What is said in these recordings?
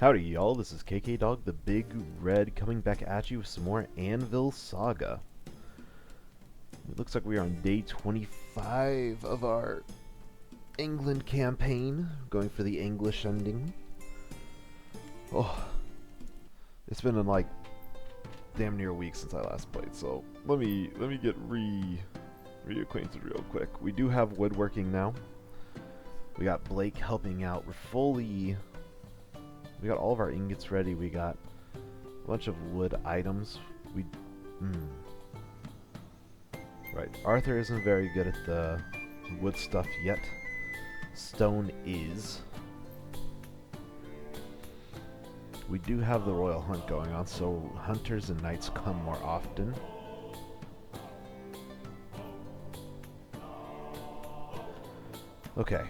Howdy y'all, this is KK Dog, the Big Red, coming back at you with some more Anvil Saga. It looks like we are on day 25 of our England campaign, going for the English ending. Oh, it's been in like damn near a week since I last played, so let me get reacquainted real quick. We do have woodworking now. We got Blake helping out. We got all of our ingots ready. We got a bunch of wood items. Right. Arthur isn't very good at the wood stuff yet. Stone is. We do have the royal hunt going on, so hunters and knights come more often. Okay.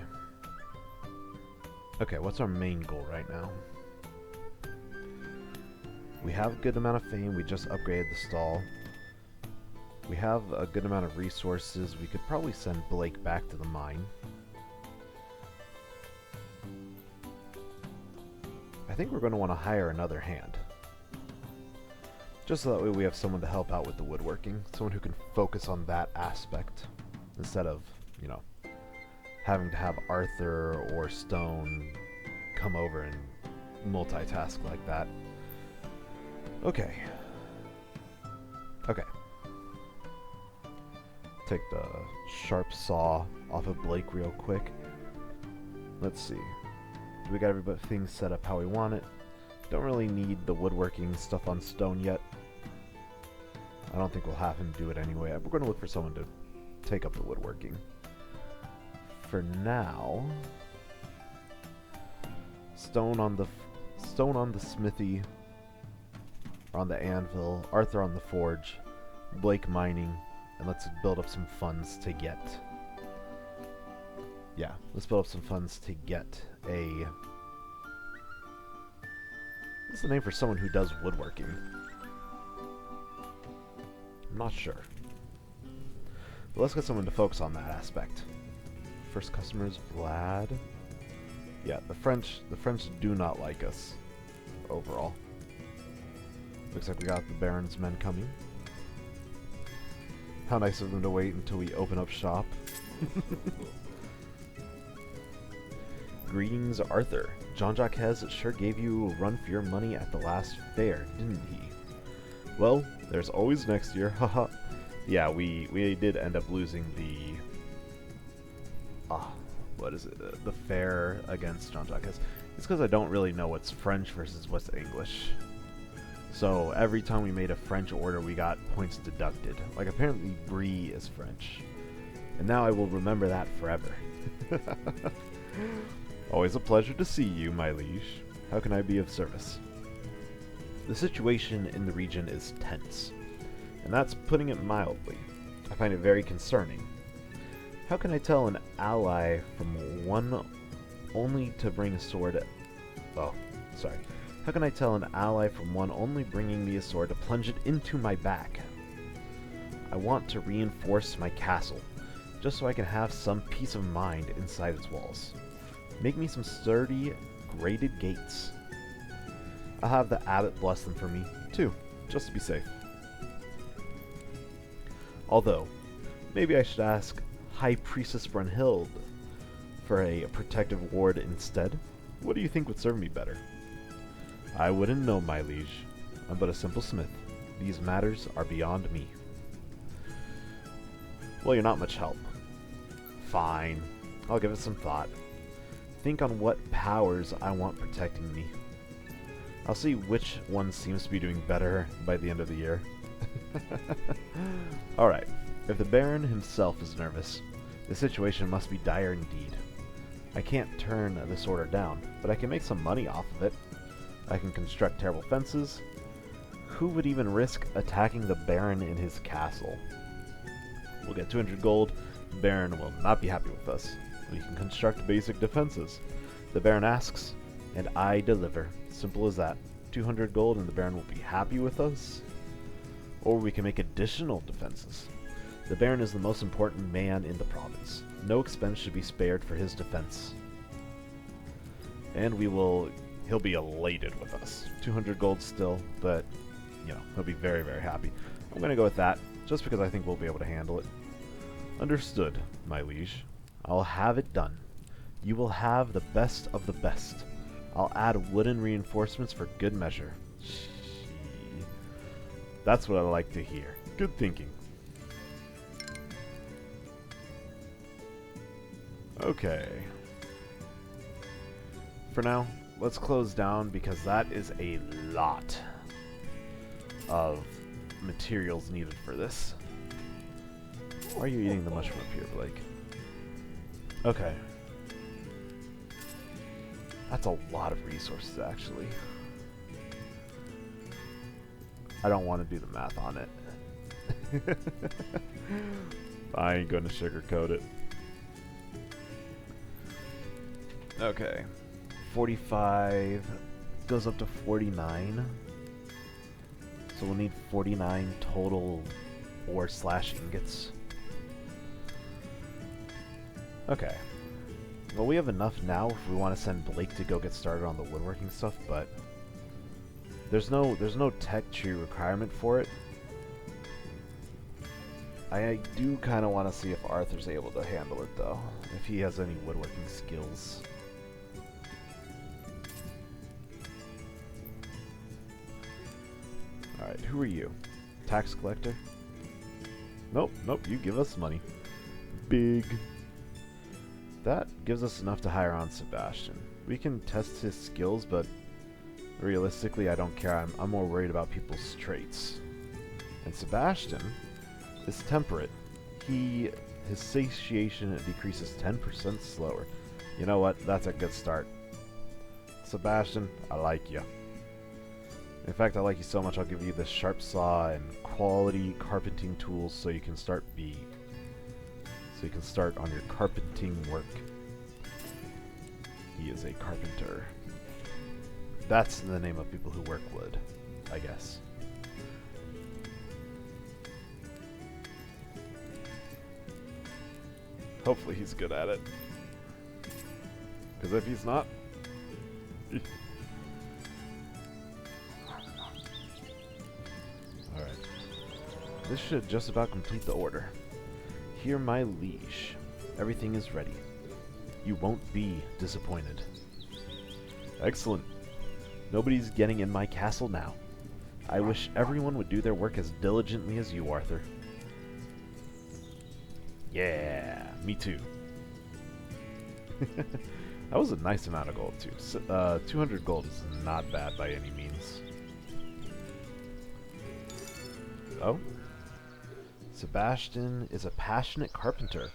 Okay, what's our main goal right now? We have a good amount of fame. We just upgraded the stall. We have a good amount of resources. We could probably send Blake back to the mine. I think we're going to want to hire another hand. Just so that way we have someone to help out with the woodworking. Someone who can focus on that aspect. Instead of, you know, having to have Arthur or Stone come over and multitask like that. Okay. Okay. Take the sharp saw off of Blake real quick. Let's see. We got everything set up how we want it. Don't really need the woodworking stuff on Stone yet. I don't think we'll have him do it anyway. We're going to look for someone to take up the woodworking. For now, Stone on the Smithy, or on the Anvil, Arthur on the Forge, Blake mining, and let's build up some funds to get. Yeah, let's build up some funds to get a. What's the name for someone who does woodworking? I'm not sure. But let's get someone to focus on that aspect. First customer is Vlad. Yeah, the French do not like us overall. Looks like we got the Baron's men coming. How nice of them to wait until we open up shop. Greetings, Arthur. Jean-Jacques sure gave you a run for your money at the last fair, didn't he? Well, there's always next year, haha. Yeah, we did end up losing the what is it? The fair against Jean-Jacques. It's because I don't really know what's French versus what's English. So every time we made a French order, we got points deducted. Like apparently Brie is French. And now I will remember that forever. Always a pleasure to see you, my liege. How can I be of service? The situation in the region is tense, and that's putting it mildly. I find it very concerning. How can I tell an ally from one only to bring a sword? Oh, sorry. How can I tell an ally from one only bringing me a sword to plunge it into my back? I want to reinforce my castle, just so I can have some peace of mind inside its walls. Make me some sturdy, grated gates. I'll have the abbot bless them for me, too, just to be safe. Although, maybe I should ask High Priestess Brunhild for a protective ward instead. What do you think would serve me better? I wouldn't know, my liege. I'm but a simple smith. These matters are beyond me. Well, you're not much help. Fine. I'll give it some thought. Think on what powers I want protecting me. I'll see which one seems to be doing better by the end of the year. Alright. If the Baron himself is nervous, the situation must be dire indeed. I can't turn this order down, but I can make some money off of it. I can construct terrible fences. Who would even risk attacking the Baron in his castle? We'll get 200 gold. The Baron will not be happy with us. We can construct basic defenses. The Baron asks, and I deliver. Simple as that. 200 gold and the Baron will be happy with us. Or we can make additional defenses. The Baron is the most important man in the province. No expense should be spared for his defense. And we will he'll be elated with us. 200 gold still, but, you know, he'll be very, very happy. I'm going to go with that, just because I think we'll be able to handle it. Understood, my liege. I'll have it done. You will have the best of the best. I'll add wooden reinforcements for good measure. That's what I like to hear. Good thinking. Okay. For now, let's close down because that is a lot of materials needed for this. Why are you eating the mushroom up here, Blake? Okay. That's a lot of resources, actually. I don't want to do the math on it. I ain't gonna sugarcoat it. Okay. 45 goes up to 49. So we'll need 49 total ore/ingots. Okay. Well, we have enough now if we want to send Blake to go get started on the woodworking stuff, but there's no tech tree requirement for it. I do kind of want to see if Arthur's able to handle it, though. If he has any woodworking skills. Alright, who are you? Tax collector? Nope, you give us money. Big. That gives us enough to hire on Sebastian. We can test his skills, but realistically, I don't care. I'm more worried about people's traits. And Sebastian is temperate. His satiation decreases 10% slower. You know what? That's a good start. Sebastian, I like you. In fact, I like you so much, I'll give you the sharp saw and quality carpenting tools so you can start So you can start on your carpenting work. He is a carpenter. That's the name of people who work wood, I guess. Hopefully he's good at it. Because if he's not... Alright. This should just about complete the order. Hear my liege. Everything is ready. You won't be disappointed. Excellent. Nobody's getting in my castle now. I wish everyone would do their work as diligently as you, Arthur. Yeah, me too. That was a nice amount of gold, too. 200 gold is not bad by any means. Oh? Sebastian is a passionate carpenter.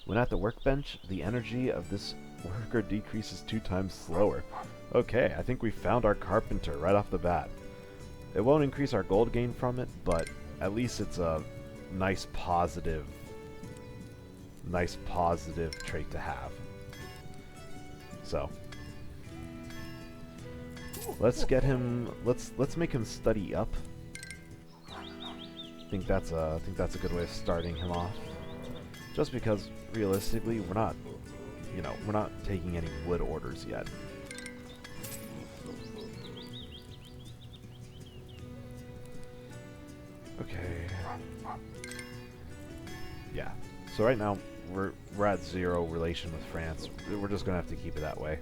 When at the workbench, the energy of this worker decreases 2 times slower. Okay, I think we found our carpenter right off the bat. It won't increase our gold gain from it, but at least it's a nice positive trait to have. So let's get him. Let's make him study up. I think that's a good way of starting him off. Just because realistically, we're not taking any wood orders yet. Okay. Yeah. So right now we're at 0 relation with France. We're just gonna have to keep it that way.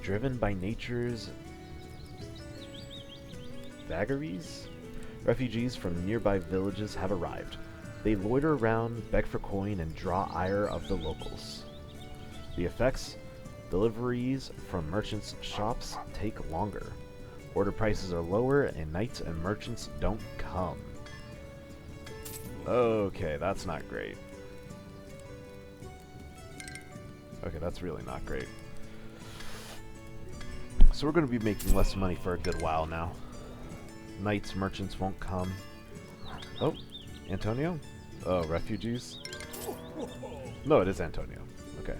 Driven by nature's vagaries, refugees from nearby villages have arrived. They loiter around, beg for coin, and draw ire of the locals. The effects: deliveries from merchants' shops take longer. Order prices are lower, and knights and merchants don't come. Okay, that's not great. Okay, that's really not great. So we're going to be making less money for a good while now. Knights, merchants won't come. Oh, Antonio? Oh, refugees? No, it is Antonio. Okay.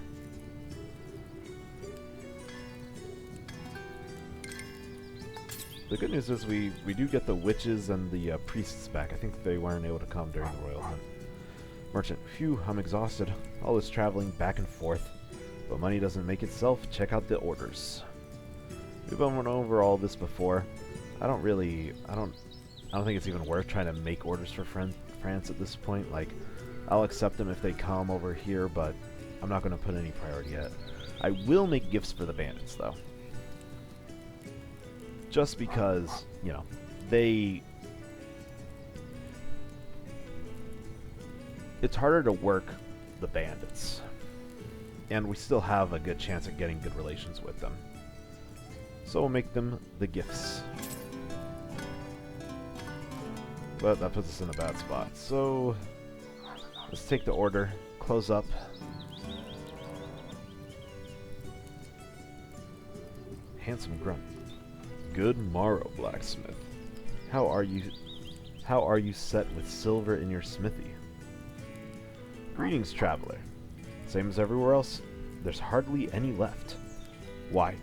The good news is we do get the witches and the priests back. I think they weren't able to come during the royal hunt. Merchant, phew, I'm exhausted. All this traveling back and forth. But money doesn't make itself. Check out the orders. We've went over all this before. I don't think it's even worth trying to make orders for France at this point. Like, I'll accept them if they come over here, but I'm not going to put any priority yet. I will make gifts for the bandits, though. Just because, you know, it's harder to work the bandits. And we still have a good chance at getting good relations with them. So we'll make them the gifts. But that puts us in a bad spot. So let's take the order, close up. Handsome grunt. Good morrow, blacksmith. How are you set with silver in your smithy? Greetings, traveler. Same as everywhere else, there's hardly any left. Why?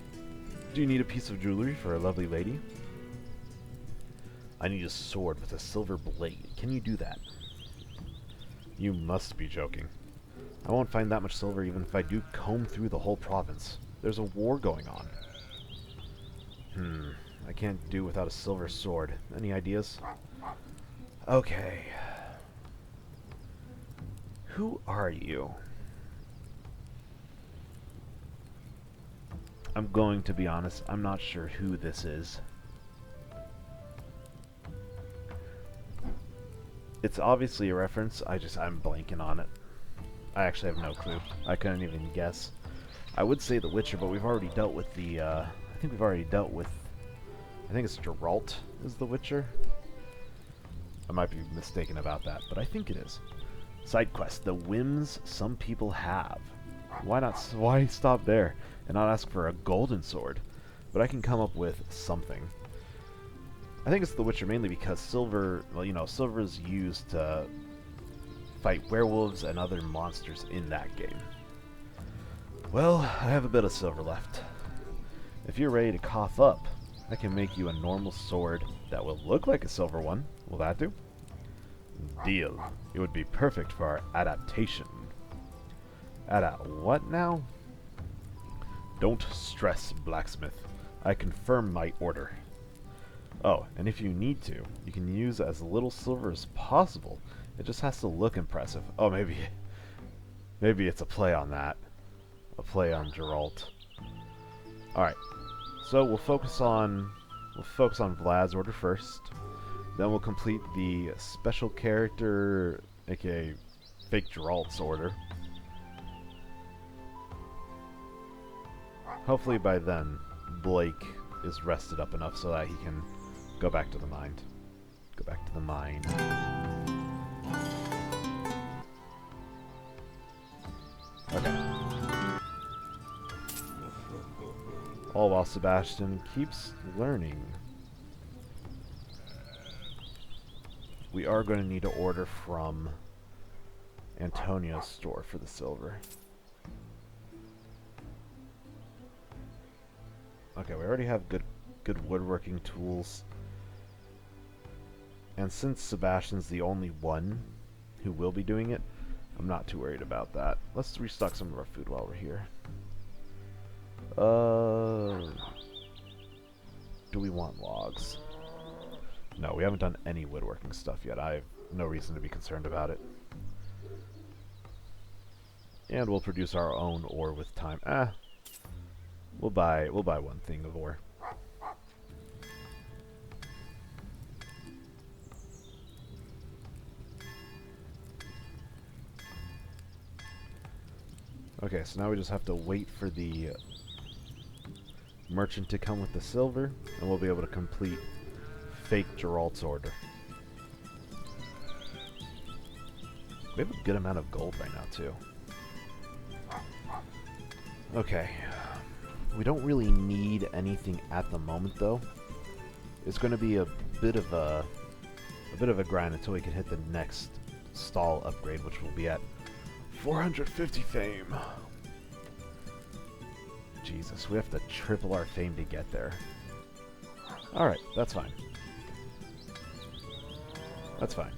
Do you need a piece of jewelry for a lovely lady? I need a sword with a silver blade. Can you do that? You must be joking. I won't find that much silver even if I do comb through the whole province. There's a war going on. I can't do without a silver sword. Any ideas? Okay. Who are you? I'm going to be honest, I'm not sure who this is. It's obviously a reference, I'm blanking on it. I actually have no clue. I couldn't even guess. I would say The Witcher, but we've already dealt with the, I think it's Geralt is The Witcher. I might be mistaken about that, but I think it is. Side quest, the whims some people have. Why stop there and not ask for a golden sword? But I can come up with something. I think it's The Witcher mainly because silver, well, you know, silver is used to fight werewolves and other monsters in that game. Well, I have a bit of silver left. If you're ready to cough up, I can make you a normal sword that will look like a silver one. Will that do? Deal. It would be perfect for our adaptation. What now? Don't stress, blacksmith. I confirm my order. Oh, and if you need to, you can use as little silver as possible. It just has to look impressive. Oh, maybe it's a play on that. A play on Geralt. Alright. So we'll focus on Vlad's order first. Then we'll complete the special character, aka fake Geralt's order. Hopefully by then, Blake is rested up enough so that he can go back to the mine. Go back to the mine. Okay. All while Sebastian keeps learning. We are going to need to order from Antonio's store for the silver. Okay, we already have good woodworking tools. And since Sebastian's the only one who will be doing it, I'm not too worried about that. Let's restock some of our food while we're here. Do we want logs? No, we haven't done any woodworking stuff yet. I have no reason to be concerned about it. And we'll produce our own ore with time. We'll buy one thing of ore. Okay, so now we just have to wait for the merchant to come with the silver, and we'll be able to complete fake Geralt's order. We have a good amount of gold right now, too. Okay. We don't really need anything at the moment, though. It's going to be a bit of a grind until we can hit the next stall upgrade, which will be at 450 fame. Jesus, we have to triple our fame to get there. Alright, that's fine. That's fine.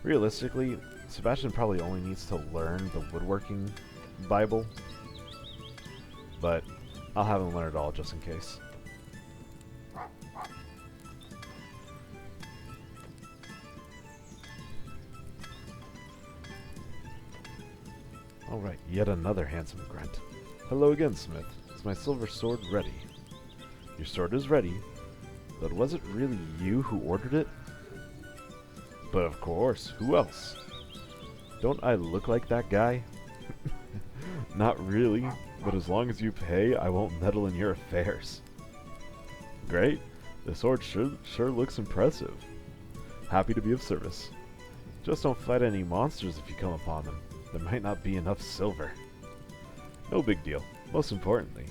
Realistically, Sebastian probably only needs to learn the woodworking Bible, but I'll have him learn it all just in case. Alright, yet another handsome grunt. Hello again, Smith. Is my silver sword ready? Your sword is ready, but was it really you who ordered it? But of course, who else? Don't I look like that guy? Not really, but as long as you pay, I won't meddle in your affairs. Great. The sword sure looks impressive. Happy to be of service. Just don't fight any monsters if you come upon them. There might not be enough silver. No big deal. Most importantly,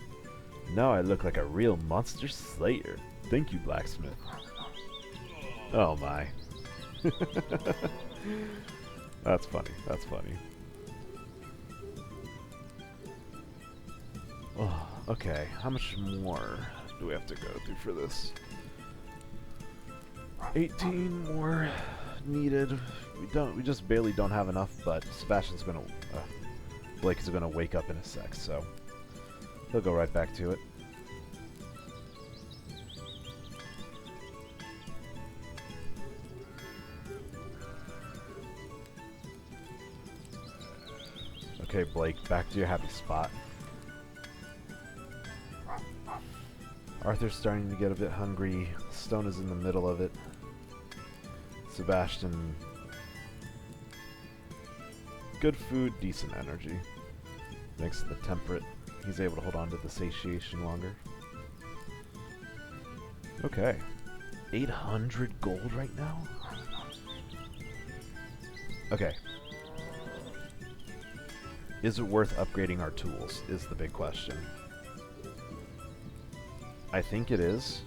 now I look like a real monster slayer. Thank you, blacksmith. Oh my. That's funny. That's funny. Oh, okay. How much more do we have to go through for this? 18 more needed. We just barely don't have enough, but Sebastian's gonna Blake is gonna wake up in a sec, so he'll go right back to it. Okay, Blake, back to your happy spot. Arthur's starting to get a bit hungry. Stone is in the middle of it. Sebastian... good food, decent energy. Thanks to the temperate, he's able to hold on to the satiation longer. Okay. 800 gold right now? Okay. Is it worth upgrading our tools, is the big question. I think it is.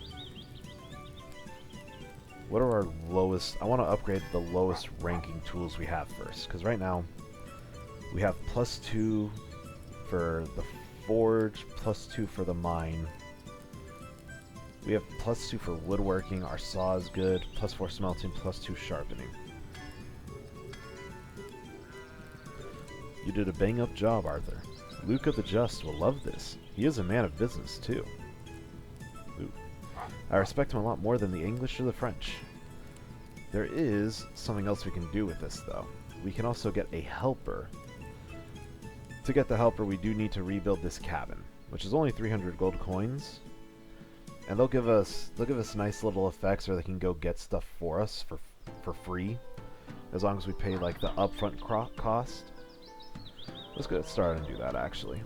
What are our lowest... I want to upgrade the lowest ranking tools we have first, because right now we have +2 for the forge, +2 for the mine. We have +2 for woodworking, our saw is good, +4 smelting, +2 sharpening. You did a bang-up job, Arthur. Luca the Just will love this. He is a man of business, too. Ooh. I respect him a lot more than the English or the French. There is something else we can do with this, though. We can also get a helper. To get the helper, we do need to rebuild this cabin, which is only 300 gold coins. And they'll give us nice little effects, or they can go get stuff for us for free, as long as we pay like the upfront cost. Let's get started and do that, actually.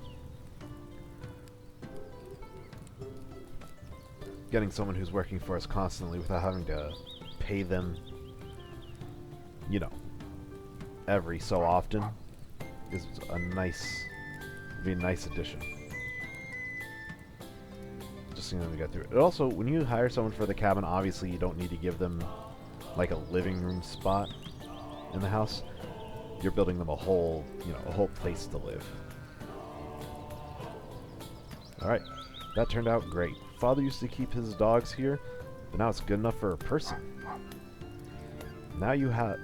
Getting someone who's working for us constantly without having to pay them, you know, every so often is a nice addition. Just so to get through it. And also, when you hire someone for the cabin, obviously you don't need to give them like a living room spot in the house. You're building them a whole place to live. Alright, that turned out great. Father used to keep his dogs here, but now it's good enough for a person. Now you have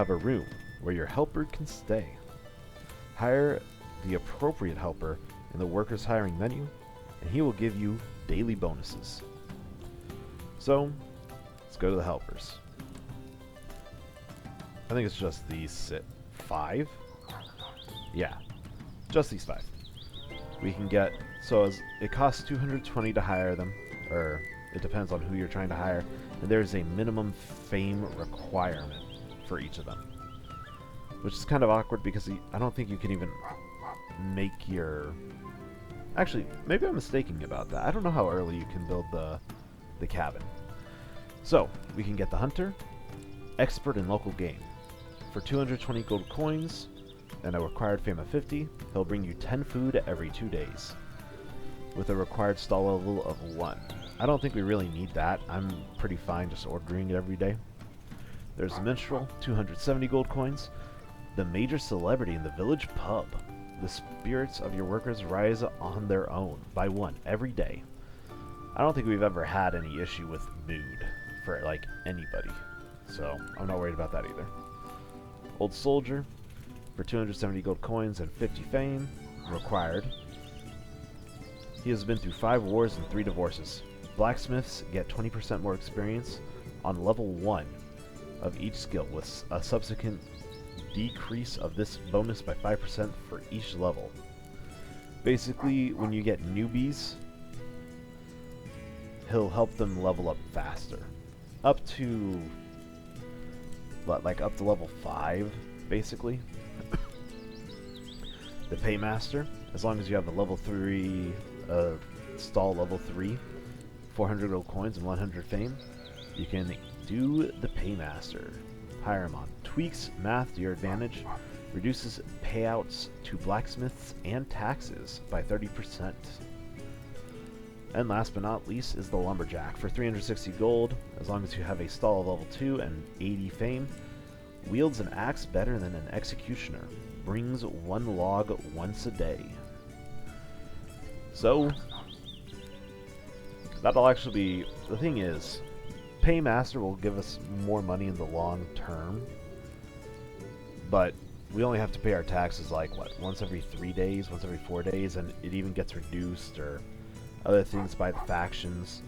a room where your helper can stay. Hire the appropriate helper in the workers hiring menu, and he will give you daily bonuses. So, let's go to the helpers. I think it's just these 5. Yeah, just these 5. We can get, it costs 220 to hire them, or it depends on who you're trying to hire, and there's a minimum fame requirement for each of them, which is kind of awkward because I don't think you can even make your... Actually, maybe I'm mistaken about that. I don't know how early you can build the cabin. So, we can get the hunter, expert in local game. For 220 gold coins and a required fame of 50, he'll bring you 10 food every 2 days, with a required stall level of 1. I don't think we really need that. I'm pretty fine just ordering it every day. There's the minstrel, 270 gold coins, the major celebrity in the village pub. The spirits of your workers rise on their own by 1 every day. I don't think we've ever had any issue with mood for like anybody, so I'm not worried about that either. Old soldier, for 270 gold coins and 50 fame required. He has been through 5 wars and 3 divorces. Blacksmiths get 20% more experience on level 1 of each skill, with a subsequent decrease of this bonus by 5% for each level. Basically, when you get newbies, he'll help them level up faster. Up to level 5, basically. The Paymaster, as long as you have a level 3 stall level 3, 400 gold coins and 100 fame, you can do the Paymaster. Hire him on. Tweaks math to your advantage, reduces payouts to blacksmiths and taxes by 30%. And last but not least is the Lumberjack. For 360 gold, as long as you have a stall of level 2 and 80 fame, wields an axe better than an executioner, brings 1 log once a day. So, that'll actually be, the thing is, Paymaster will give us more money in the long term, but we only have to pay our taxes like, what, once every 3 days, once every 4 days, and it even gets reduced, or other things by the factions.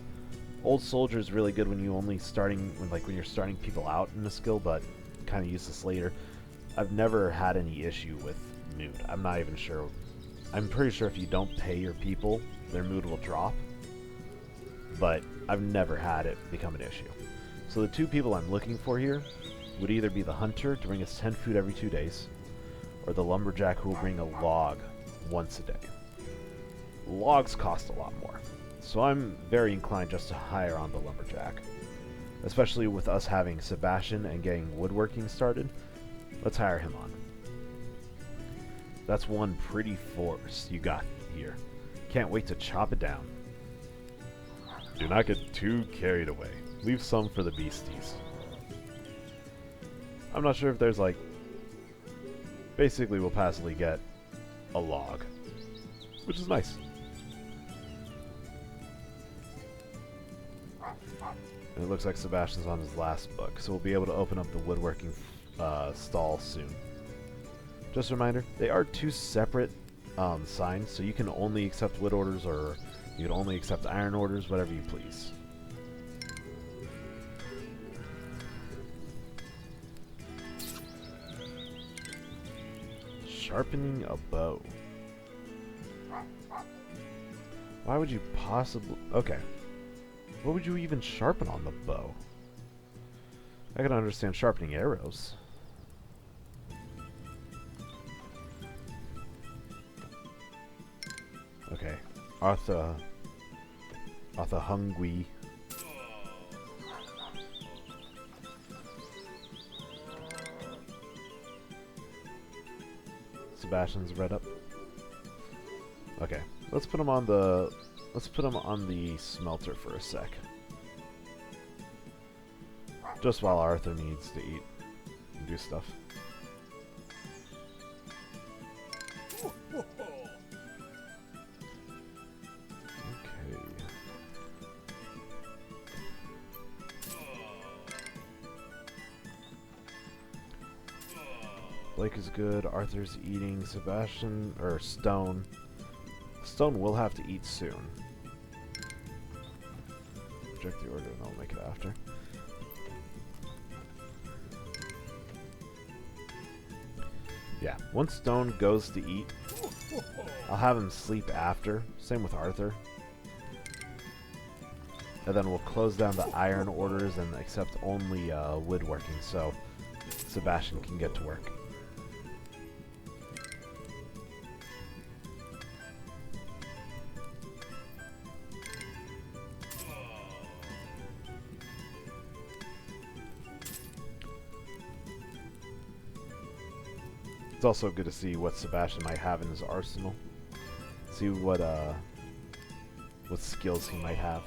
Old Soldier is really good when you only starting, when you're starting people out in the skill, but kind of useless later. I've never had any issue with mood. I'm not even sure. I'm pretty sure if you don't pay your people, their mood will drop, but I've never had it become an issue. So the 2 people I'm looking for here would either be the Hunter to bring us 10 food every 2 days, or the Lumberjack who will bring a log once a day. Logs cost a lot more, so I'm very inclined just to hire on the Lumberjack. Especially with us having Sebastian and getting woodworking started, let's hire him on. That's one pretty force you got here. Can't wait to chop it down. Do not get too carried away. Leave some for the beasties. I'm not sure if there's like... Basically, we'll passively get a log, which is nice. And it looks like Sebastian's on his last book, so we'll be able to open up the woodworking stall soon. Just a reminder, they are 2 separate signs, so you can only accept wood orders, or you can only accept iron orders, whatever you please. Sharpening a bow. Why would you possibly... Okay. What would you even sharpen on the bow? I can understand sharpening arrows. Okay. Arthur Hungry. Sebastian's read up. Okay. Let's put him on the smelter for a sec. Just while Arthur needs to eat and do stuff. Okay. Blake is good, Arthur's eating, Sebastian, or Stone. Stone will have to eat soon. Reject the order and I'll make it after. Yeah, once Stone goes to eat, I'll have him sleep after. Same with Arthur. And then we'll close down the iron orders and accept only woodworking, so Sebastian can get to work. It's also good to see what Sebastian might have in his arsenal. See what skills he might have.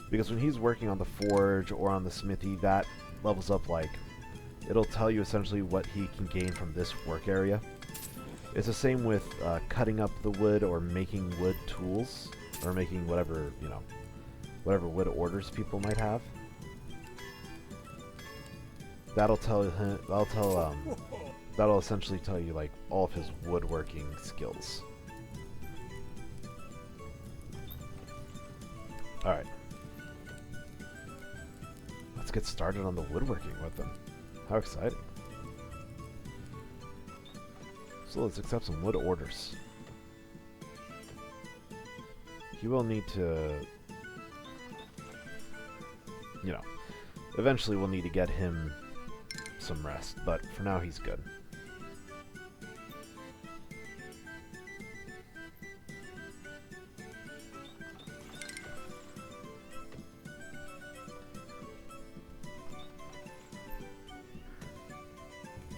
Because when he's working on the forge or on the smithy, that levels up, like, it'll tell you essentially what he can gain from this work area. It's the same with cutting up the wood or making wood tools, or making whatever, you know, whatever wood orders people might have. That'll tell that'll essentially tell you like all of his woodworking skills. Alright. Let's get started on the woodworking with him. How exciting. So let's accept some wood orders. He will need to, you know, eventually we'll need to get him some rest, but for now he's good.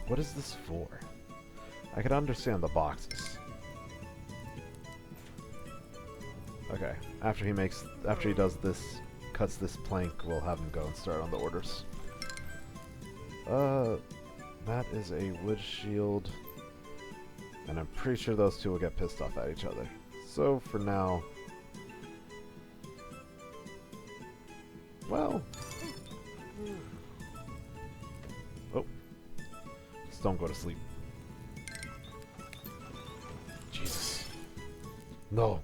What is this for? I can understand the boxes. Okay, after he does this, cuts this plank, we'll have him go and start on the orders. That is a wood shield, and I'm pretty sure those two will get pissed off at each other. So for now, well, oh, just don't go to sleep. Jesus, no.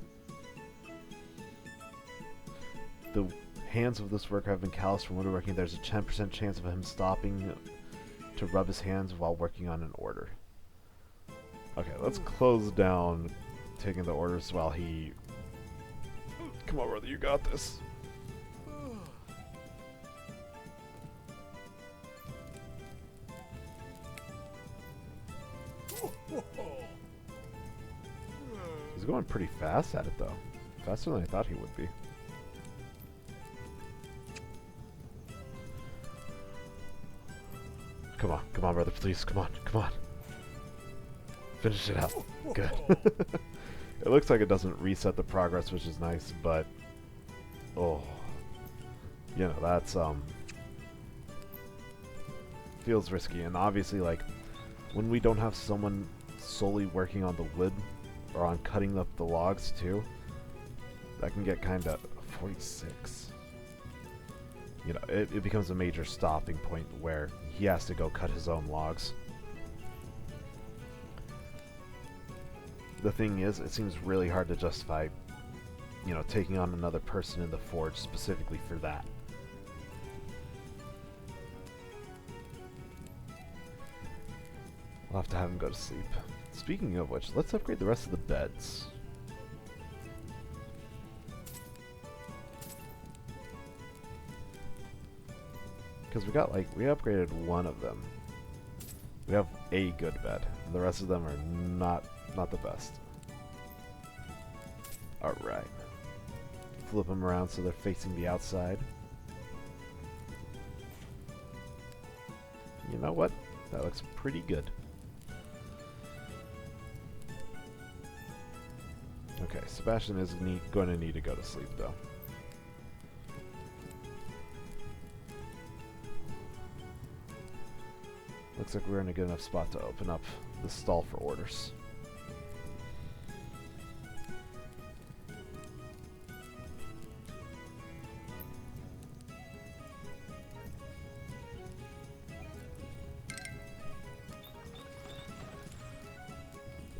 The hands of this worker have been calloused from woodworking. There's a 10% chance of him stopping to rub his hands while working on an order. Okay, let's close down taking the orders while he... Come on, brother, you got this. He's going pretty fast at it, though. Faster than I thought he would be. Come on, brother, please, come on. Finish it out. Good. It looks like it doesn't reset the progress, which is nice, but... Oh. You know, that's, feels risky, and obviously, like, when we don't have someone solely working on the wood, or on cutting up the logs, too, that can get kinda... 46. You know, it becomes a major stopping point where he has to go cut his own logs. The thing is, it seems really hard to justify, you know, taking on another person in the forge specifically for that. We'll have to have him go to sleep. Speaking of which, let's upgrade the rest of the beds. Because we upgraded one of them. We have a good bed. The rest of them are not the best. Alright. Flip them around so they're facing the outside. You know what? That looks pretty good. Okay, Sebastian is going to need to go to sleep, though. Looks like we're in a good enough spot to open up the stall for orders.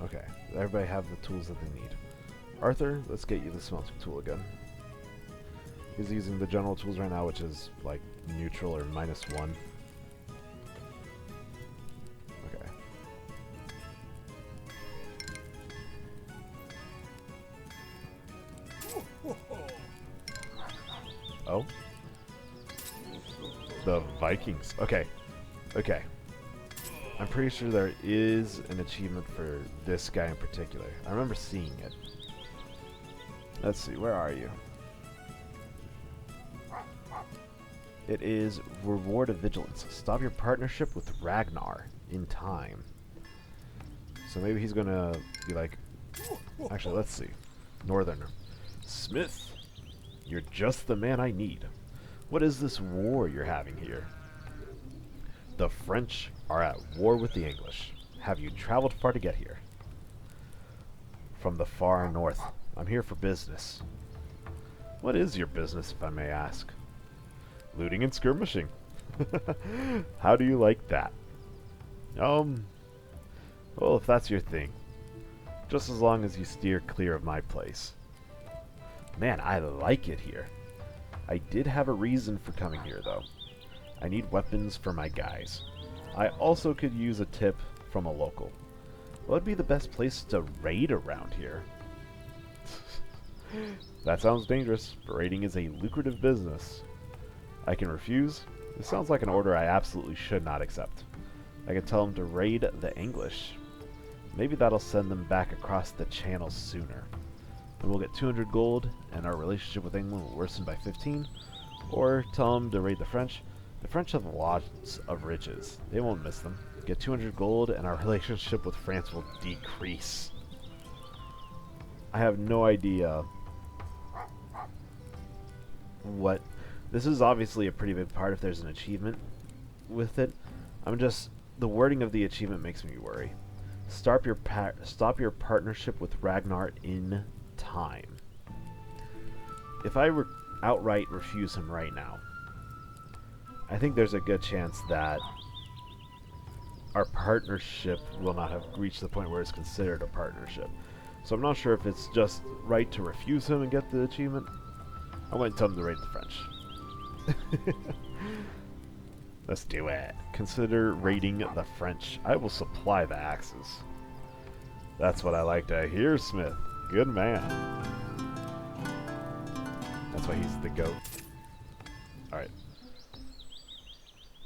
Okay, everybody have the tools that they need. Arthur, let's get you the smelting tool again. He's using the general tools right now, which is like neutral or -1. Okay. Oh? The Vikings. Okay. Okay. I'm pretty sure there is an achievement for this guy in particular. I remember seeing it. Let's see, where are you? It is Reward of Vigilance. Stop your partnership with Ragnar in time. So maybe he's gonna be like... Actually, let's see. Northerner. Smith, you're just the man I need. What is this war you're having here? The French are at war with the English. Have you traveled far to get here? From the far north. I'm here for business. What is your business, if I may ask? Looting and skirmishing. How do you like that? Well, if that's your thing. Just as long as you steer clear of my place. Man, I like it here. I did have a reason for coming here, though. I need weapons for my guys. I also could use a tip from a local. What would be the best place to raid around here? That sounds dangerous, but raiding is a lucrative business. I can refuse. This sounds like an order I absolutely should not accept. I could tell them to raid the English. Maybe that'll send them back across the channel sooner. And we'll get 200 gold, and our relationship with England will worsen by 15. Or tell them to raid the French. The French have lots of riches. They won't miss them. Get 200 gold, and our relationship with France will decrease. I have no idea what... This is obviously a pretty big part if there's an achievement with it. The wording of the achievement makes me worry. Stop your partnership with Ragnar in time. If I outright refuse him right now, I think there's a good chance that our partnership will not have reached the point where it's considered a partnership. So I'm not sure if it's just right to refuse him and get the achievement. I went and tell him to raid the French. Let's do it. Consider raiding the French. I will supply the axes. That's what I like to hear, Smith. Good man. That's why he's the GOAT. Alright.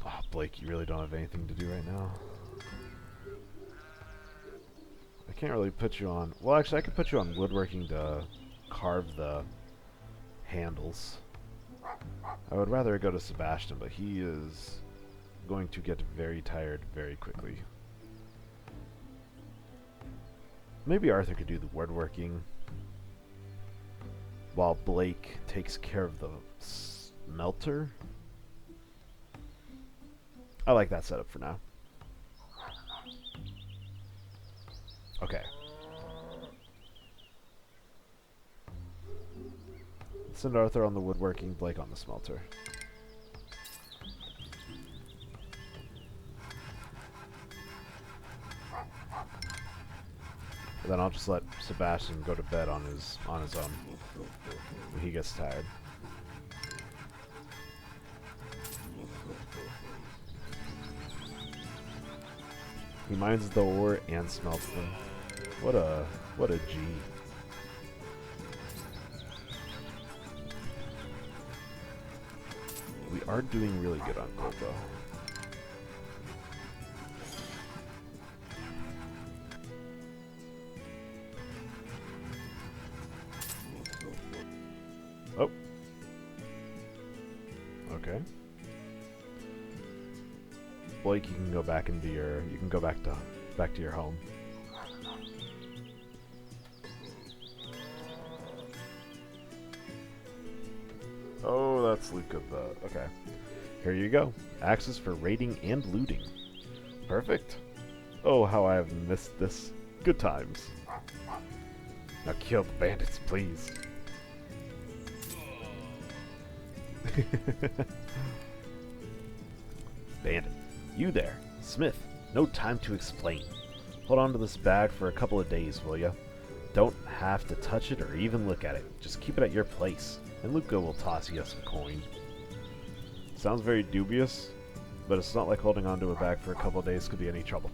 Oh, Blake, you really don't have anything to do right now. I can't really put you on... Well, actually, I could put you on woodworking to carve the handles. I would rather go to Sebastian, but he is going to get very tired very quickly. Maybe Arthur could do the woodworking while Blake takes care of the smelter. I like that setup for now. Okay. Send Arthur on the woodworking, Blake on the smelter. And then I'll just let Sebastian go to bed on his own when he gets tired. He mines the ore and smelts them. What a G. We are doing really good on gold, though. Oh. Okay. Blake, you can go back into your... You can go back to your home. Oh, that's Luca. Okay. Here you go. Axes for raiding and looting. Perfect. Oh, how I have missed this. Good times. Now kill the bandits, please. Bandit. You there. Smith. No time to explain. Hold on to this bag for a couple of days, will ya? Don't have to touch it or even look at it. Just keep it at your place. And Luca will toss you some coin. Sounds very dubious, but it's not like holding on to a bag for a couple of days could be any trouble.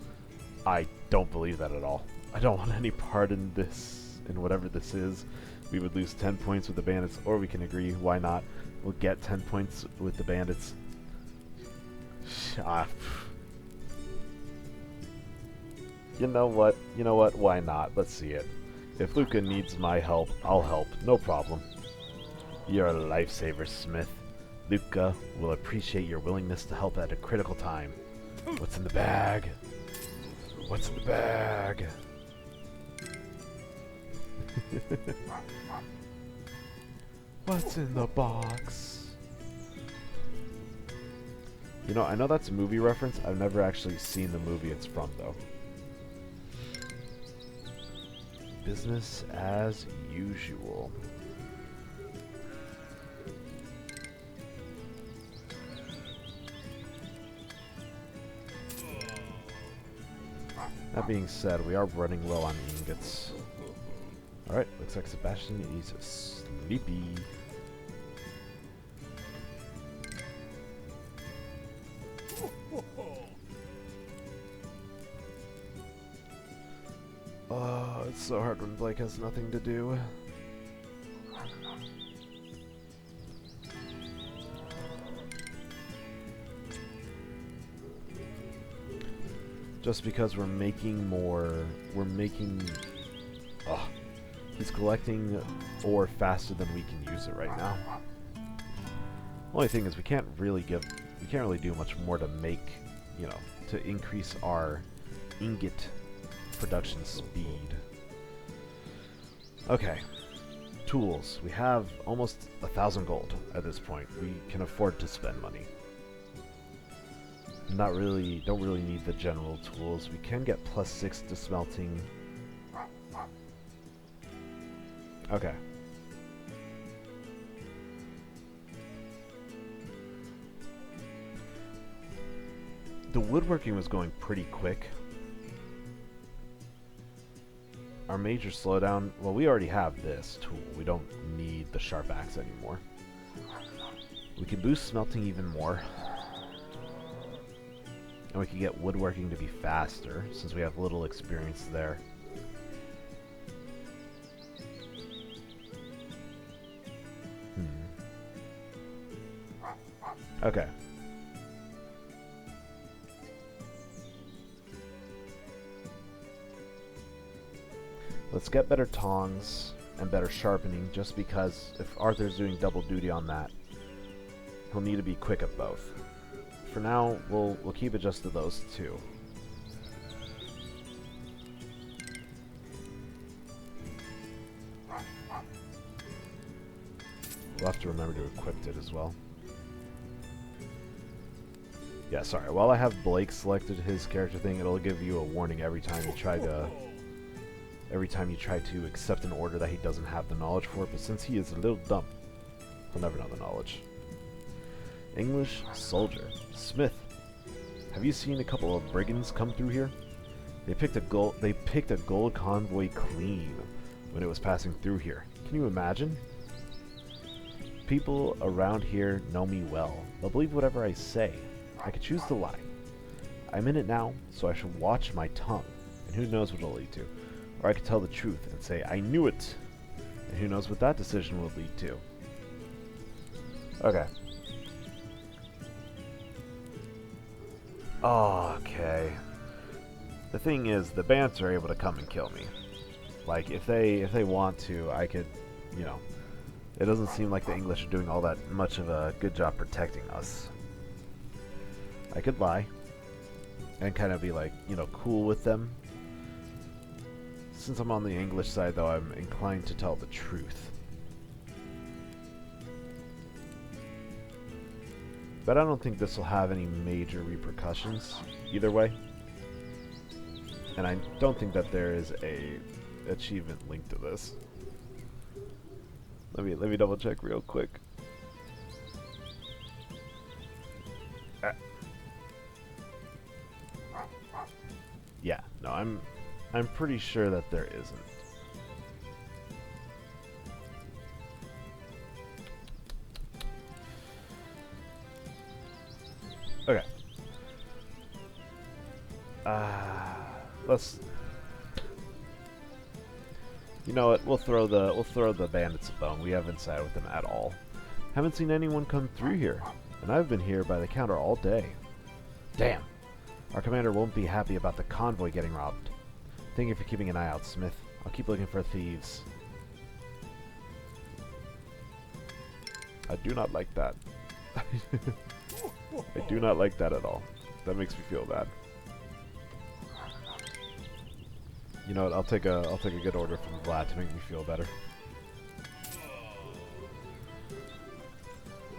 I don't believe that at all. I don't want any part in this, in whatever this is. We would lose 10 points with the bandits, or we can agree, why not? We'll get 10 points with the bandits. You know what? Why not? Let's see it. If Luca needs my help, I'll help. No problem. You're a lifesaver, Smith. Luca will appreciate your willingness to help at a critical time. What's in the bag? What's in the bag? What's in the box? You know, I know that's a movie reference. I've never actually seen the movie it's from, though. Business as usual. That being said, we are running low on ingots. Alright, looks like Sebastian is sleepy. Oh, it's so hard when Blake has nothing to do. Just because we're making more, he's collecting ore faster than we can use it right now. Only thing is we can't really do much more to make, you know, to increase our ingot production speed. Okay, tools. We have almost 1,000 gold at this point. We can afford to spend money. Don't really need the general tools. We can get +6 to smelting. Okay. The woodworking was going pretty quick. Our major slowdown, well, we already have this tool. We don't need the sharp axe anymore. We can boost smelting even more. And we can get woodworking to be faster, since we have little experience there. Okay. Let's get better tongs and better sharpening, just because if Arthur's doing double duty on that, he'll need to be quick at both. For now, we'll keep it just to those two. We'll have to remember to equip it as well. Yeah, sorry. While I have Blake selected his character thing, it'll give you a warning every time you try to accept an order that he doesn't have the knowledge for. But since he is a little dumb, he'll never know the knowledge. English soldier. Smith. Have you seen a couple of brigands come through here? They picked a gold convoy clean when it was passing through here. Can you imagine? People around here know me well. They'll believe whatever I say. I could choose to lie. I'm in it now, so I should watch my tongue. And who knows what it'll lead to. Or I could tell the truth and say, I knew it. And who knows what that decision will lead to. Okay. Okay. The thing is, the bandits are able to come and kill me. Like, if they want to, I could, you know. It doesn't seem like the English are doing all that much of a good job protecting us. I could lie. And kind of be like, you know, cool with them. Since I'm on the English side, though, I'm inclined to tell the truth. But I don't think this will have any major repercussions either way. And I don't think that there is a achievement linked to this. Let me double check real quick. Yeah, no, I'm pretty sure that there isn't. Okay. Let's. You know what? We'll throw the bandits a bone. We haven't sided with them at all. Haven't seen anyone come through here, and I've been here by the counter all day. Damn. Our commander won't be happy about the convoy getting robbed. Thank you for keeping an eye out, Smith. I'll keep looking for thieves. I do not like that. I do not like that at all. That makes me feel bad. You know what? I'll take a good order from Vlad to make me feel better.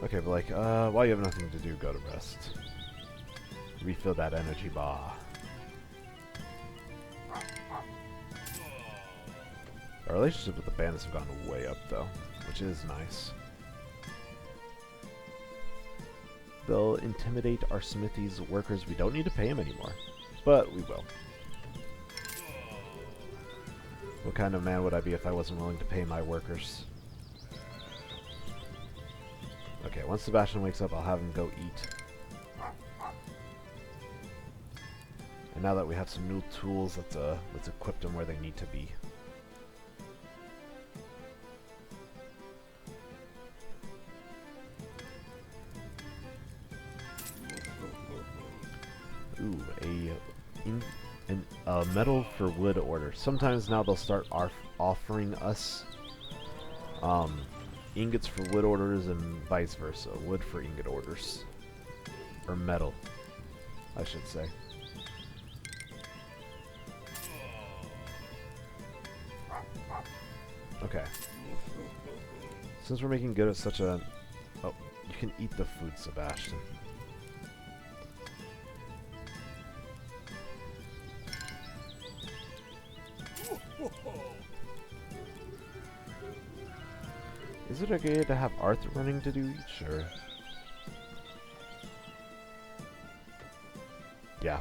Okay, but like, while you have nothing to do, go to rest. Refill that energy bar. Our relationship with the bandits have gone way up, though, which is nice. They'll intimidate our Smithy's workers. We don't need to pay him anymore, but we will. What kind of man would I be if I wasn't willing to pay my workers? Okay, once Sebastian wakes up, I'll have him go eat. And now that we have some new tools, let's equip them where they need to be. Ooh, a metal for wood order. Sometimes now they'll start offering us ingots for wood orders and vice versa. Wood for ingot orders. Or metal, I should say. Okay. Since we're making good at such a... Oh, you can eat the food, Sebastian. Is it okay to have Arthur running to do each, or...? Yeah.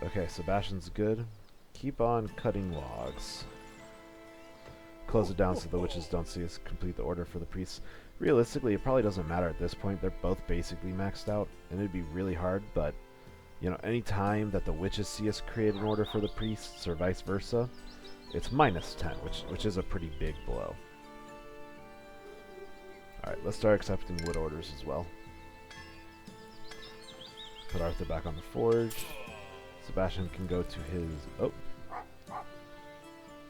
Okay, Sebastian's good. Keep on cutting logs. Close it down so the witches don't see us complete the order for the priests. Realistically, it probably doesn't matter at this point. They're both basically maxed out, and it'd be really hard, but... You know, any time that the witches see us create an order for the priests, or vice versa, it's -10, which is a pretty big blow. Alright, let's start accepting wood orders as well. Put Arthur back on the forge. Sebastian can go to his... Oh!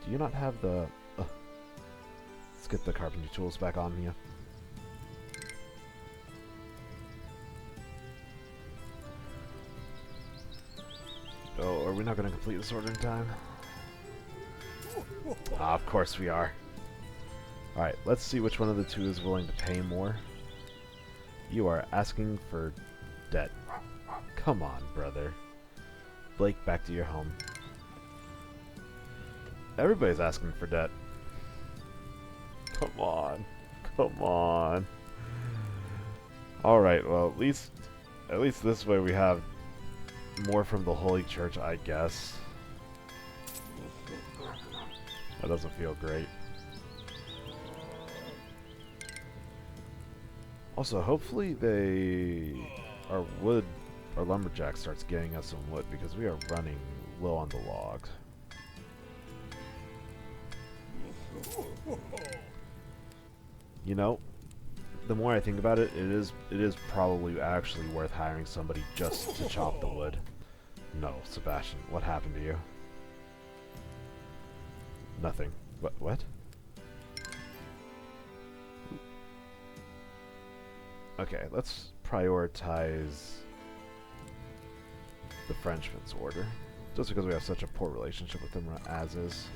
Do you not have the... Let's get the carpentry tools back on you. Oh, are we not going to complete this order in time? Ah, of course we are. Alright, let's see which one of the two is willing to pay more. You are asking for debt. Come on, brother. Blake, back to your home. Everybody's asking for debt. Come on. Come on. Alright, well, at least this way we have more from the Holy Church, I guess. That doesn't feel great. Also, hopefully our lumberjack starts getting us some wood, because we are running low on the logs. You know, the more I think about it, it is probably actually worth hiring somebody just to chop the wood. No, Sebastian, what happened to you? Nothing. What? Okay, let's prioritize the Frenchman's order. Just because we have such a poor relationship with them as is.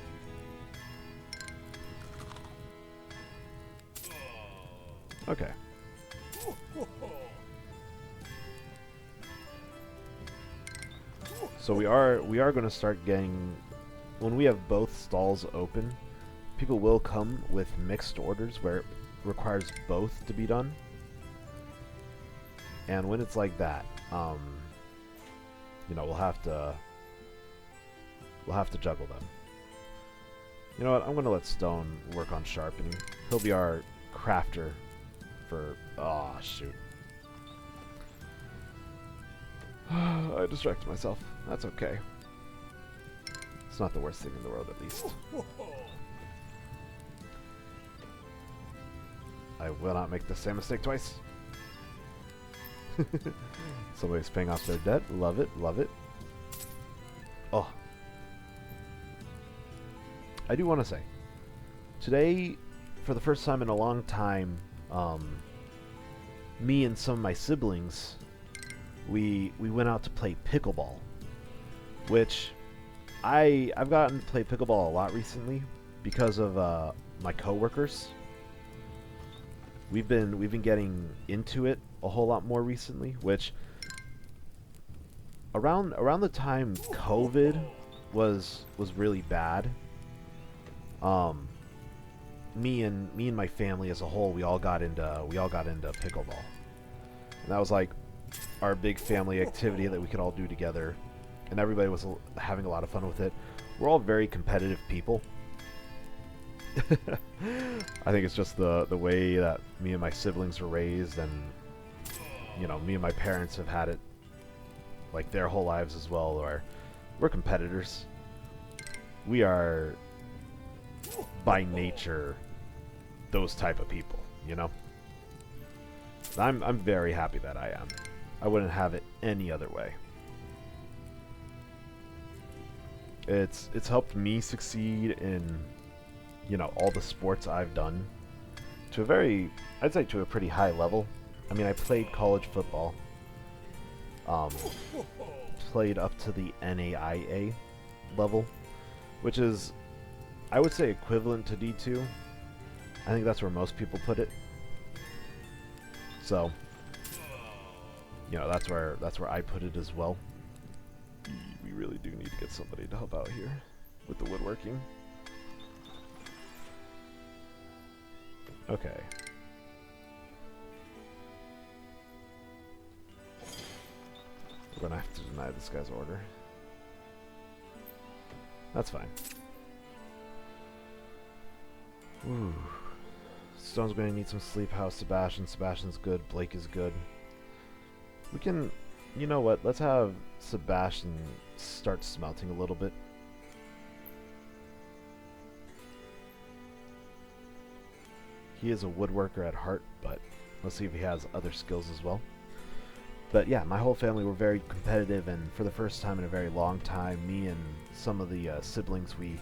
Okay. So we are going to start getting, when we have both stalls open, people will come with mixed orders where it requires both to be done. And when it's like that, you know, we'll have to juggle them. You know what? I'm going to let Stone work on sharpening. He'll be our crafter for... Oh, shoot. I distracted myself. That's okay. It's not the worst thing in the world, at least. I will not make the same mistake twice. Somebody's paying off their debt. Love it, love it. Oh. I do want to say, today, for the first time in a long time, me and some of my siblings, we went out to play pickleball, which I've gotten to play pickleball a lot recently because of my coworkers. We've been getting into it a whole lot more recently, which around the time COVID was really bad. Me and my family as a whole, we all got into pickleball, and that was like our big family activity that we could all do together and everybody was having a lot of fun with it. We're all very competitive people. I think it's just the way that me and my siblings were raised, and you know, me and my parents have had it like their whole lives as well, where we're competitors. We are by nature those type of people, you know? I'm very happy that I am. I wouldn't have it any other way. It's helped me succeed in, you know, all the sports I've done to a very, I'd say to a pretty high level. I mean, I played college football. Played up to the NAIA level, which is, I would say, equivalent to D2. I think that's where most people put it. So, you know, that's where I put it as well. We really do need to get somebody to help out here with the woodworking. Okay. We're gonna have to deny this guy's order. That's fine. Ooh. Stone's gonna need some sleep. How's Sebastian? Sebastian's good. Blake is good. We can... You know what? Let's have Sebastian start smelting a little bit. He is a woodworker at heart, but let's see if he has other skills as well. But yeah, my whole family were very competitive, and for the first time in a very long time, me and some of the siblings, we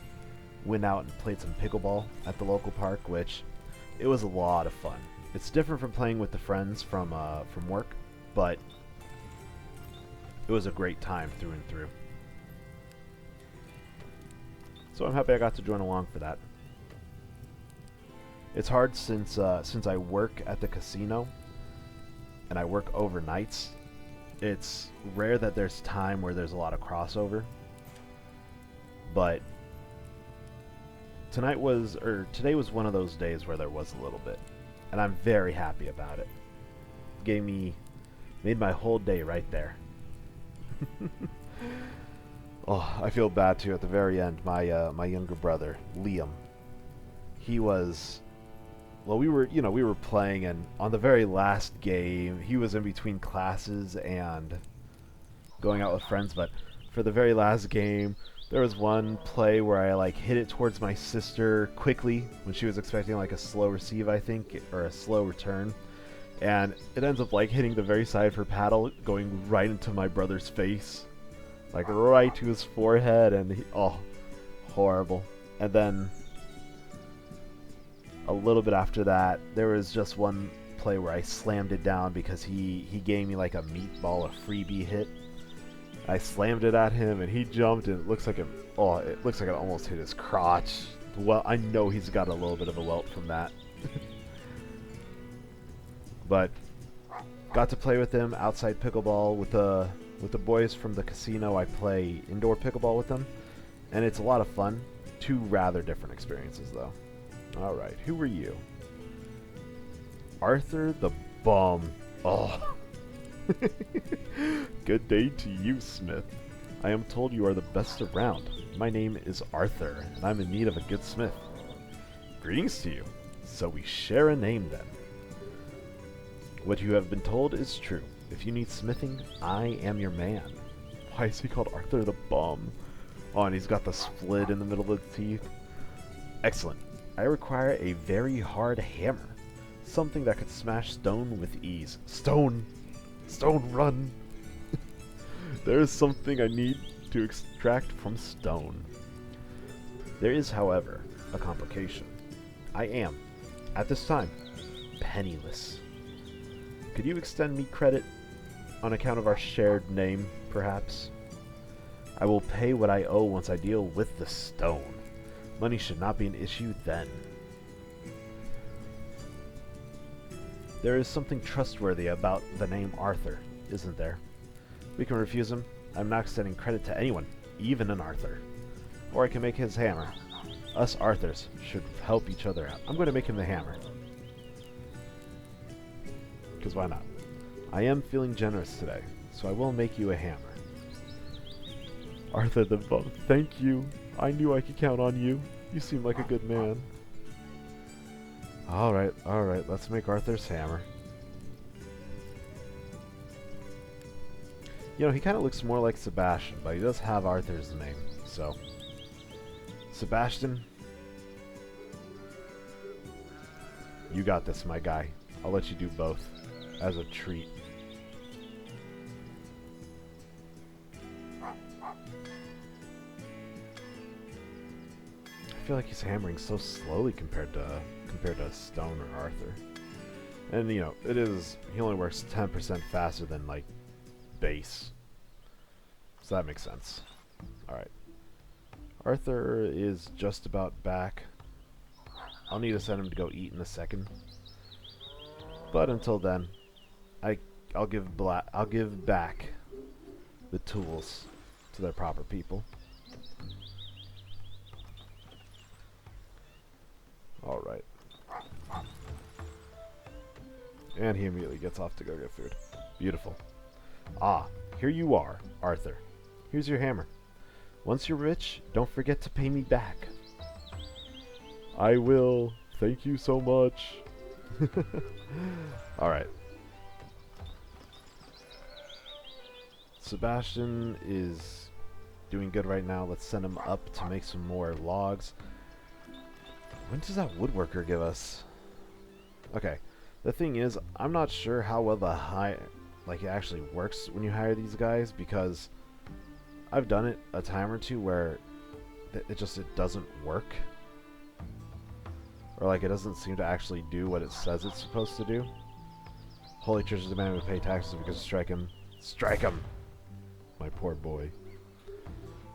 went out and played some pickleball at the local park, which it was a lot of fun. It's different from playing with the friends from work, but it was a great time through and through. So I'm happy I got to join along for that. It's hard since I work at the casino and I work overnights. It's rare that there's time where there's a lot of crossover. But today was one of those days where there was a little bit, and I'm very happy about it. Made my whole day right there. Oh, I feel bad too. At the very end, my younger brother Liam, he was, well, we were playing, and on the very last game, he was in between classes and going out with friends. But for the very last game, there was one play where I like hit it towards my sister quickly when she was expecting like a slow receive, I think, or a slow return. And it ends up like hitting the very side of her paddle, going right into my brother's face. Like right to his forehead, and oh, horrible. And then a little bit after that, there was just one play where I slammed it down because he gave me like a meatball, a freebie hit. I slammed it at him, and he jumped, and it looks like it almost hit his crotch. Well, I know he's got a little bit of a welt from that. But got to play with him outside pickleball with the boys from the casino. I play indoor pickleball with them, and it's a lot of fun. Two rather different experiences, though. All right, who are you? Arthur the Bum. Oh. Good day to you, Smith. I am told you are the best around. My name is Arthur, and I'm in need of a good smith. Greetings to you. So we share a name, then. What you have been told is true. If you need smithing, I am your man. Why is he called Arthur the Bum? Oh, and he's got the split in the middle of the teeth. Excellent. I require a very hard hammer. Something that could smash stone with ease. Stone! Stone, run! There is something I need to extract from stone. There is, however, a complication. I am, at this time, penniless. Could you extend me credit on account of our shared name, perhaps? I will pay what I owe once I deal with the stone. Money should not be an issue then. There is something trustworthy about the name Arthur, isn't there? We can refuse him. I'm not extending credit to anyone, even an Arthur. Or I can make his hammer. Us Arthurs should help each other out. I'm going to make him the hammer. Because why not? I am feeling generous today, so I will make you a hammer. Arthur the Bum, thank you. I knew I could count on you. You seem like a good man. Alright, let's make Arthur's hammer. You know, he kind of looks more like Sebastian, but he does have Arthur's name, so... Sebastian, you got this, my guy. I'll let you do both, as a treat. I feel like he's hammering so slowly compared to Stone or Arthur. And, you know, he only works 10% faster than, like, base. So that makes sense. Alright. Arthur is just about back. I'll need to send him to go eat in a second. But until then, I'll give back the tools to their proper people. Alright. And he immediately gets off to go get food. Beautiful. Ah, here you are, Arthur. Here's your hammer. Once you're rich, don't forget to pay me back. I will. Thank you so much. Alright. Sebastian is doing good right now. Let's send him up to make some more logs. When does that woodworker give us? Okay. The thing is, I'm not sure how well it actually works when you hire these guys, because I've done it a time or two where it doesn't work. Or like it doesn't seem to actually do what it says it's supposed to do. Holy Church is demanding to pay taxes because strike him. Strike him! My poor boy.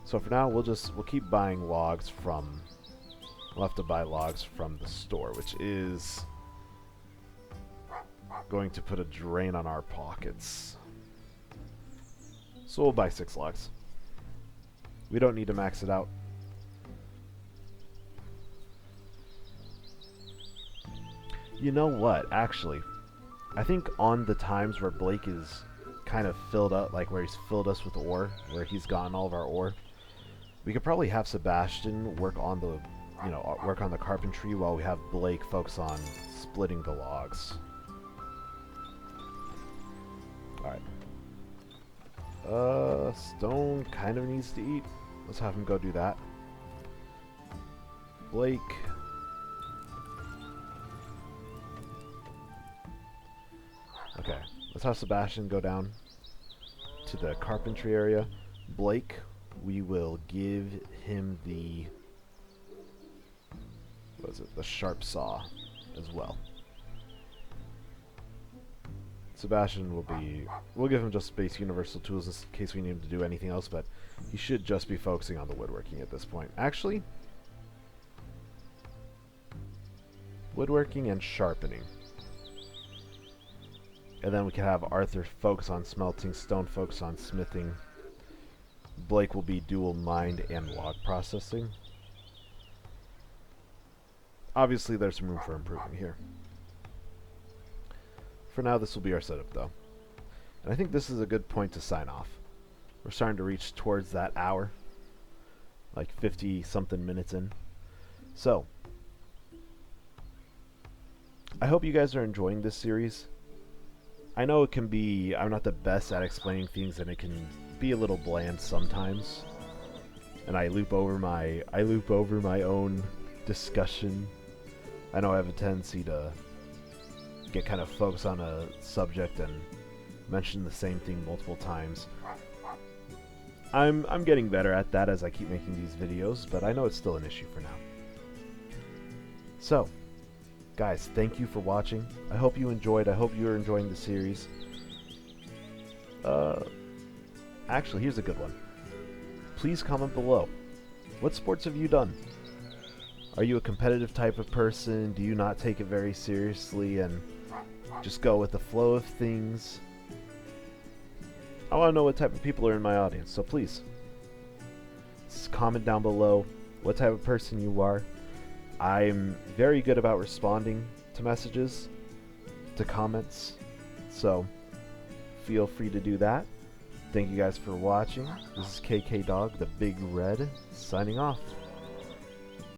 So for now we'll keep buying logs from we'll have to buy logs from the store, which is going to put a drain on our pockets. So we'll buy 6 logs. We don't need to max it out. You know what, actually, I think on the times where Blake is kind of filled up, like where he's filled us with ore, where he's gotten all of our ore, we could probably have Sebastian work on the carpentry while we have Blake focus on splitting the logs. Alright. Stone kind of needs to eat. Let's have him go do that. Blake. Okay, let's have Sebastian go down to the carpentry area. Blake, we will give him the the sharp saw as well. Sebastian we'll give him just base universal tools in case we need him to do anything else, but he should just be focusing on the woodworking at this point. Actually, woodworking and sharpening. And then we can have Arthur focus on smelting, Stone focus on smithing. Blake will be dual mind and log processing. Obviously there's some room for improvement here. For now, this will be our setup, though. And I think this is a good point to sign off. We're starting to reach towards that hour. Like 50-something minutes in. So, I hope you guys are enjoying this series. I know it can be... I'm not the best at explaining things, and it can be a little bland sometimes. And I loop over my own discussion. I know I have a tendency to get kind of focused on a subject and mention the same thing multiple times. I'm getting better at that as I keep making these videos, but I know it's still an issue for now. So, guys, thank you for watching. I hope you enjoyed. I hope you're enjoying the series. Actually, here's a good one. Please comment below. What sports have you done? Are you a competitive type of person? Do you not take it very seriously and just go with the flow of things? I want to know what type of people are in my audience, so please comment down below what type of person you are. I'm very good about responding to messages, to comments, so feel free to do that. Thank you guys for watching. This is KK Dog, the Big Red, signing off.